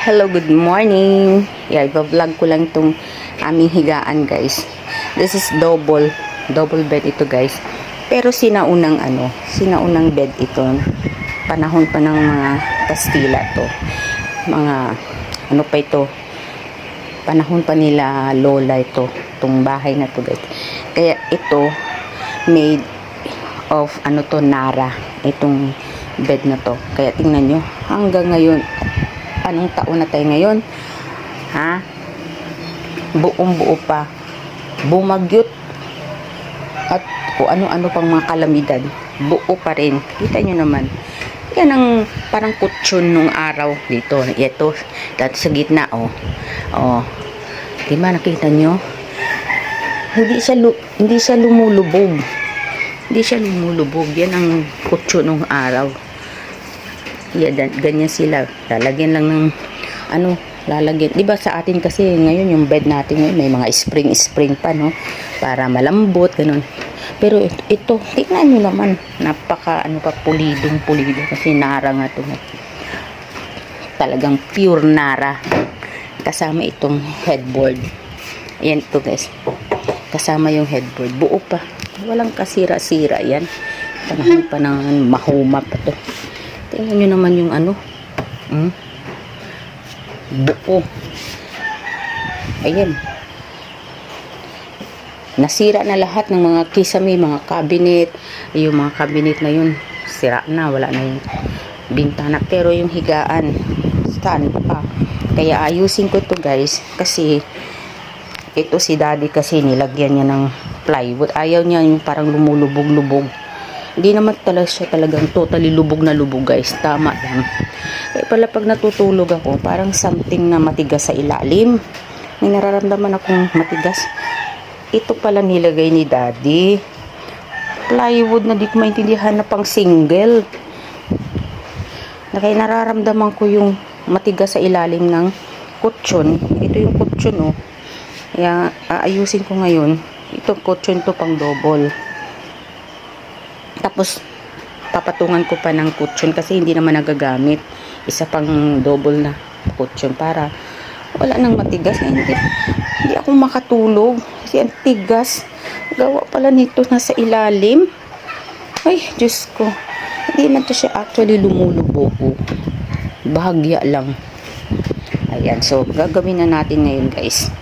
Hello, good morning. Iba-vlog ko lang itong aming higaan, guys. This is double bed ito, guys. Pero sinaunang bed ito. Panahon pa ng mga Kastila to. Mga, ano pa ito? Panahon pa nila lola ito. Itong bahay na to, guys. Kaya ito, made of, Nara. Itong bed na to. Kaya tingnan nyo, hanggang ngayon, anong taon na tayo ngayon? Ha? Buong-buo pa. Bumagyot. At kung ano-ano pang mga kalamidad. Buo pa rin. Kita nyo naman. Yan ang parang kutsyon nung araw dito. Ito. Dati sa gitna, oh. Oh. Diba, nakita nyo? Hindi siya lumulubog. Hindi siya lumulubog. Yan ang kutsyon nung araw. Yeah, ganyan sila. Lalagyan lang ng lalagyan. 'Di ba sa atin kasi ngayon yung bed natin ngayon may mga spring pa, no? Para malambot ganun. Pero ito, tingnan niyo naman, napaka pa pulido kasi Nara nga to. Talagang pure Nara. Kasama itong headboard. Ayan ito, guys. Kasama yung headboard. Buo pa. Walang kasira-sira yan. Panahon pa ng mahuma pa to. Tingnan nyo naman yung buo. Ayan. Nasira na lahat ng mga kisame, mga cabinet. Yung mga cabinet na yun, sira na. Wala na yung bintana. Pero yung higaan, stand pa. Kaya ayusin ko to, guys. Kasi, ito si daddy kasi nilagyan niya ng plywood. Ayaw niya yung parang lumulubog-lubog. Hindi naman talaga siya talagang totally lubog na lubog, guys. Tama lang. Kaya pala pag natutulog ako, parang something na matigas sa ilalim. May nararamdaman akong matigas. Ito pala nilagay ni daddy. Plywood na di ko maintindihan na pang single. Kaya nararamdaman ko yung matigas sa ilalim ng kutsyon. Ito yung kutsyon, oh. Kaya aayusin ko ngayon. Ito kutsyon to pang double. Tapos, papatungan ko pa ng kutsyon kasi hindi naman nagagamit. Isa pang double na kutsyon para wala nang matigas. Hindi ako makatulog kasi ang tigas. Gawa pala nito nasa ilalim. Ay, Diyos ko. Hindi man to siya actually lumulubog. Bahagya lang. Ayan, so gagawin na natin ngayon, guys.